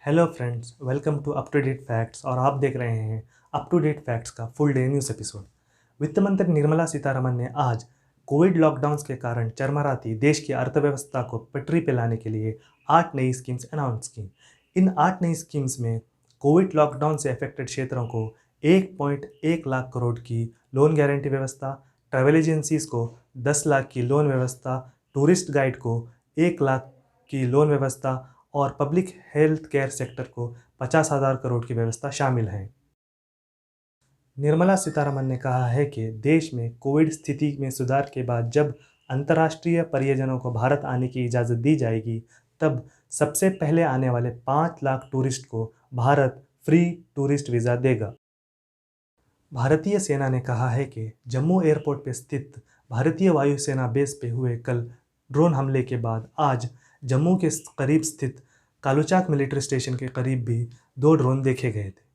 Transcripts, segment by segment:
Hello friends, welcome to up to date facts और आप देख रहे हैं अप टू डेट फैक्ट्स का फुल डे न्यूज़ एपिसोड। वित्त मंत्री निर्मला सीतारमण ने आज कोविड लॉकडाउन के कारण चरमराती देश की अर्थव्यवस्था को पटरी पर लाने के लिए 8 नई स्कीम्स अनाउंस की। इन 8 नई स्कीम्स में कोविड लॉकडाउन से अफेक्टेड क्षेत्रों को 1.1 लाख करोड़ की लोन गारंटी व्यवस्था, ट्रैवल एजेंसीज को 10 लाख की लोन व्यवस्था, टूरिस्ट गाइड को 1 लाख की लोन व्यवस्था और पब्लिक हेल्थ केयर सेक्टर को 50,000 करोड़ की व्यवस्था शामिल है। निर्मला सीतारमण ने कहा है कि देश में कोविड स्थिति में सुधार के बाद जब अंतर्राष्ट्रीय परियोजनाओं को भारत आने की इजाज़त दी जाएगी, तब सबसे पहले आने वाले 5 लाख टूरिस्ट को भारत फ्री टूरिस्ट वीज़ा देगा। भारतीय सेना ने कहा है कि जम्मू एयरपोर्ट पर स्थित भारतीय वायुसेना बेस पे हुए कल ड्रोन हमले के बाद आज जम्मू के करीब स्थित कालूचाक मिलिट्री स्टेशन के करीब भी 2 ड्रोन देखे गए थे।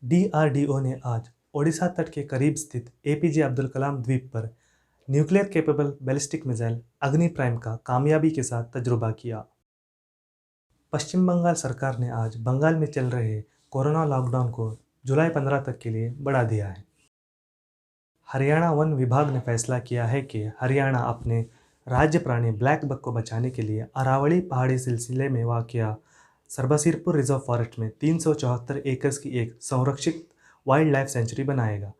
DRDO ने आज ओडिशा तट के करीब स्थित APJ अब्दुल कलाम द्वीप पर न्यूक्लियर केपेबल बैलिस्टिक मिसाइल अग्नि प्राइम का कामयाबी के साथ तजुर्बा किया। पश्चिम बंगाल सरकार ने आज बंगाल में चल रहे कोरोना लॉकडाउन को जुलाई 15 तक के लिए बढ़ा दिया है। हरियाणा वन विभाग ने फैसला किया है कि हरियाणा अपने राज्य प्राणी ब्लैक बक को बचाने के लिए अरावली पहाड़ी सिलसिले में वाक़या सरबसीरपुर रिजर्व फॉरेस्ट में 374 एकड़ की एक संरक्षित वाइल्ड लाइफ सेंचुरी बनाएगा।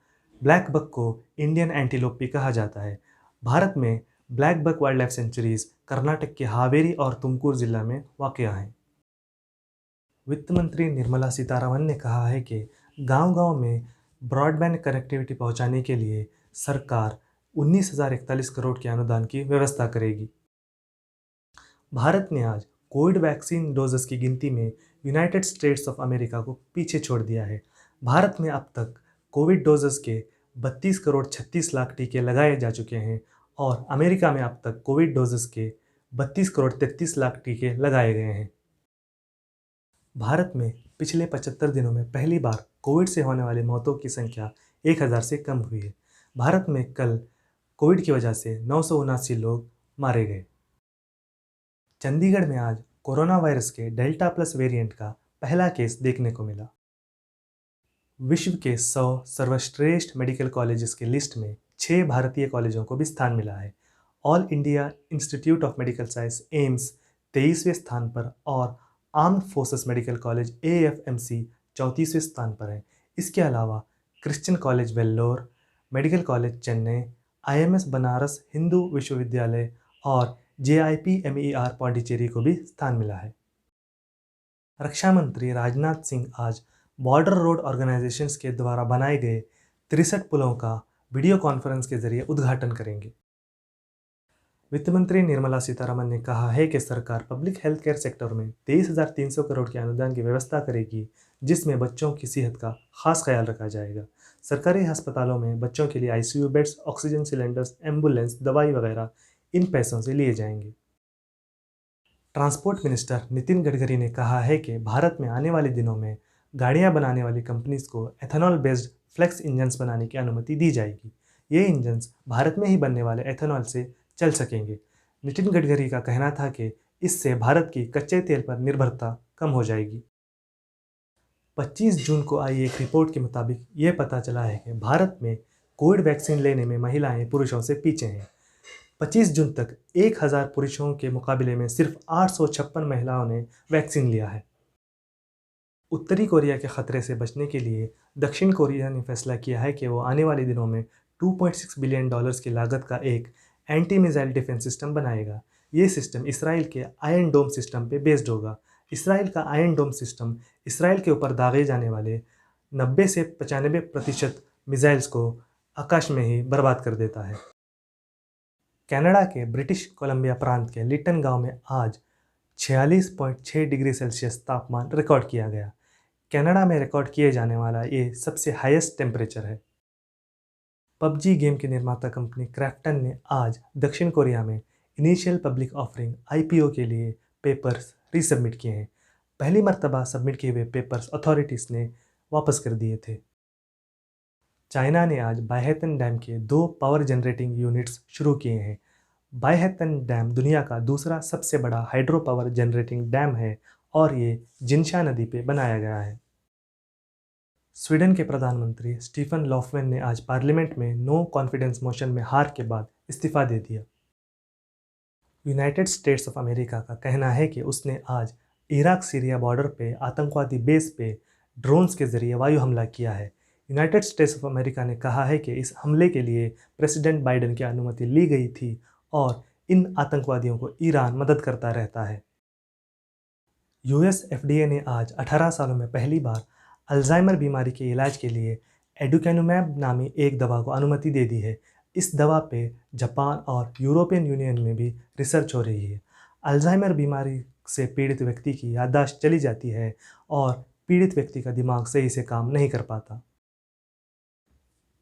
ब्लैक बक को इंडियन एंटीलोप भी कहा जाता है। भारत में black buck wild life sanctuaries Karnataka के हावेरी और तुमकुर जिला में वाक़या हैं। वित्त मंत्री निर्मला सीतारमण ने कहा है कि गांव-गांव में ब्रॉडबैंड कनेक्टिविटी पहुंचाने के लिए सरकार 19,041 करोड़ के अनुदान की व्यवस्था करेगी। भारत ने आज कोविड वैक्सीन डोजेस की गिनती में यूनाइटेड स्टेट्स ऑफ अमेरिका को पीछे छोड़ दिया है। भारत में अब तक कोविड डोजेस के 32 करोड़ 36 लाख टीके लगाए जा चुके हैं और अमेरिका में अब तक कोविड डोजेस के 32 करोड़ 33 लाख टीके लगाए गए हैं। भारत में पिछले 75 दिनों में पहली बार कोविड से होने वाली मौतों की संख्या 1000 से कम हुई है। भारत में कल कोविड की वजह से 979 लोग मारे गए। चंडीगढ़ में आज कोरोना वायरस के डेल्टा प्लस वेरिएंट का पहला केस देखने को मिला। विश्व के 100 सर्वश्रेष्ठ मेडिकल कॉलेजेस की लिस्ट में 6 भारतीय कॉलेजों को भी स्थान मिला है। All India Institute of Medical Science AIIMS 23वें स्थान पर और armed forces medical college AFMC 34वें स्थान पर है। इसके अलावा Christian college Vellore, medical college Chennai, IMS Banaras Hindu विश्वविद्यालय और JIPMER पौंडीचेरी को भी स्थान मिला है। रक्षा मंत्री राजनाथ सिंह आज बॉर्डर रोड ऑर्गेनाइजेशंस के द्वारा बनाए गए 63 पुलों का वीडियो कॉन्फ्रेंस के जरिए उद्घाटन करेंगे। वित्त मंत्री निर्मला सीतारमण ने कहा है कि सरकार पब्लिक हेल्थ केयर सेक्टर में 23,300 करोड़ के अनुदान की व्यवस्था करेगी, जिसमें बच्चों की सेहत का खास ख्याल रखा जाएगा। सरकारी अस्पतालों में बच्चों के लिए ICU beds, oxygen cylinders, ambulance, दवाई वगैरह इन पैसों से लिए जाएंगे। ट्रांसपोर्ट मिनिस्टर नितिन गडकरी ने कहा है कि भारत में आने वाले दिनों में गाड़ियां बनाने वाली कंपनीज को एथेनॉल बेस्ड फ्लेक्स इंजन्स बनाने की अनुमति दी जाएगी। ये इंजन्स भारत में ही बनने वाले एथेनॉल से चल सकेंगे। नितिन गडकरी का कहना था कि इससे भारत की कच्चे तेल पर निर्भरता कम हो जाएगी। 25 जून को आई एक रिपोर्ट के मुताबिक ये पता चला है कि भारत में कोविड वैक्सीन लेने में महिलाएं पुरुषों से पीछे हैं। 25 जून तक 1000 पुरुषों के मुकाबले में सिर्फ 856 महिलाओं ने वैक्सीन लिया है। उत्तरी कोरिया के खतरे से बचने के लिए दक्षिण कोरिया ने फैसला किया है कि वो आने वाले दिनों में $2.6 बिलियन की लागत का एक एंटी मिसाइल डिफेंस सिस्टम बनाएगा। ये सिस्टम इसराइल के आयरन डोम सिस्टम पे बेस्ड होगा। इसराइल का आयरन डोम सिस्टम इसराइल के ऊपर दागे जाने वाले 90 से 95% मिसाइल्स को आकाश में ही बर्बाद कर देता है। कनाडा के ब्रिटिश कोलंबिया प्रांत के लिटन गांव में आज 46.6 डिग्री सेल्सियस तापमान रिकॉर्ड किया गया। कनाडा में रिकॉर्ड किए जाने वाला ये सबसे हाईएस्ट टेम्परेचर है। PUBG गेम की निर्माता कंपनी क्राफ्टन ने आज दक्षिण कोरिया में इनिशियल पब्लिक ऑफरिंग IPO के लिए पेपर्स रीसबमिट किए हैं। पहली मर्तबा सबमिट किए हुए पेपर्स अथॉरिटीज़ ने वापस कर दिए थे। चाइना ने आज बायहेतन डैम के 2 पावर जनरेटिंग यूनिट्स शुरू किए हैं। बायहेतन डैम दुनिया का दूसरा सबसे बड़ा हाइड्रो पावर जनरेटिंग डैम है और ये जिनशा नदी पे बनाया गया है। स्वीडन के प्रधानमंत्री स्टीफन लॉफवेन ने आज पार्लियामेंट में नो कॉन्फिडेंस मोशन में हार के बाद इस्तीफा दे दिया। यूनाइटेड स्टेट्स ऑफ अमेरिका का कहना है कि उसने आज इराक सीरिया बॉर्डर पे आतंकवादी बेस पे ड्रोन्स के जरिए वायु हमला किया है। यूनाइटेड स्टेट्स ऑफ अमेरिका ने कहा है कि इस हमले के लिए प्रेसिडेंट बाइडेन की अनुमति ली गई थी और इन आतंकवादियों को ईरान मदद करता रहता है। यूएस एफडीए ने आज 18 सालों में पहली बार अल्जाइमर बीमारी के इलाज के लिए एडुकैनुमैब नामी एक दवा को अनुमति दे दी है। इस दवा पे जापान और यूरोपियन यूनियन में भी रिसर्च हो रही है। अल्जाइमर बीमारी से पीड़ित व्यक्ति की याददाश्त चली जाती है और पीड़ित व्यक्ति का दिमाग सही से काम नहीं कर पाता।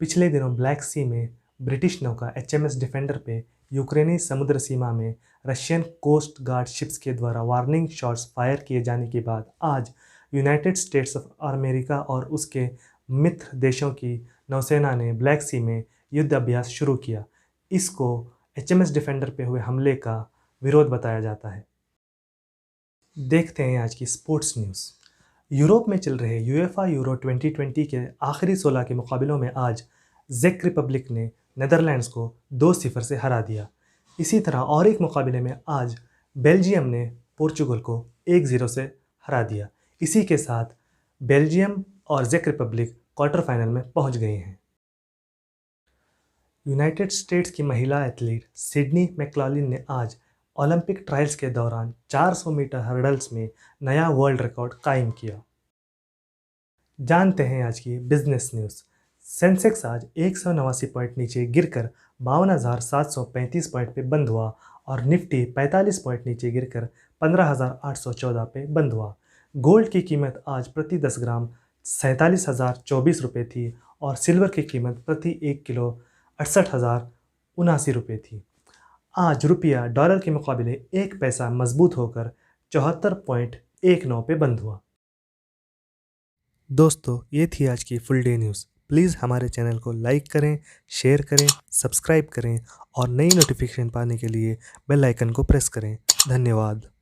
पिछले दिनों ब्लैक सी में ब्रिटिश नौका HMS डिफेंडर पे यूक्रेनी समुद्र सीमा में रशियन कोस्ट गार्ड शिप्स के द्वारा वार्निंग शॉट्स फायर किए जाने के बाद आज यूनाइटेड स्टेट्स ऑफ अमेरिका और उसके मित्र देशों की नौसेना ने ब्लैक सी में युद्ध अभ्यास शुरू किया। इसको HMS डिफेंडर पे हुए हमले का विरोध बताया जाता है। देखते हैं आज की स्पोर्ट्स न्यूज़। यूरोप में चल रहे यूएफा यूरो 2020 के आखिरी 16 के मुकाबलों में आज जेक रिपब्लिक ने नेदरलैंड्स को 2-0 से हरा दिया। इसी तरह और एक मुकाबले में आज बेल्जियम ने पोर्चुगल को 1-0 से हरा दिया। इसी के साथ बेल्जियम और जेक रिपब्लिक क्वार्टर फाइनल में पहुंच गए हैं। यूनाइटेड स्टेट्स की महिला एथलीट सिडनी मैक्लॉलिन ने आज ओलंपिक ट्रायल्स के दौरान 400 मीटर हर्डल्स में नया वर्ल्ड रिकॉर्ड कायम किया। जानते हैं आज की बिजनेस न्यूज़। सेंसेक्स आज 189 पॉइंट नीचे गिरकर 52,735 पॉइंट पे बंद हुआ और निफ्टी 45 पॉइंट नीचे गिरकर 15,814 पे बंद हुआ। गोल्ड की कीमत आज प्रति 10 ग्राम 47,024 रुपये थी और सिल्वर की कीमत प्रति 1 किलो 68,079 रुपये थी। आज रुपया डॉलर के मुकाबले 1 पैसा मजबूत होकर 74.19 पे बंद हुआ। दोस्तों, ये थी आज की फुल डे न्यूज़। प्लीज़ हमारे चैनल को लाइक करें, शेयर करें, सब्सक्राइब करें और नई नोटिफिकेशन पाने के लिए बेल आइकन को प्रेस करें। धन्यवाद।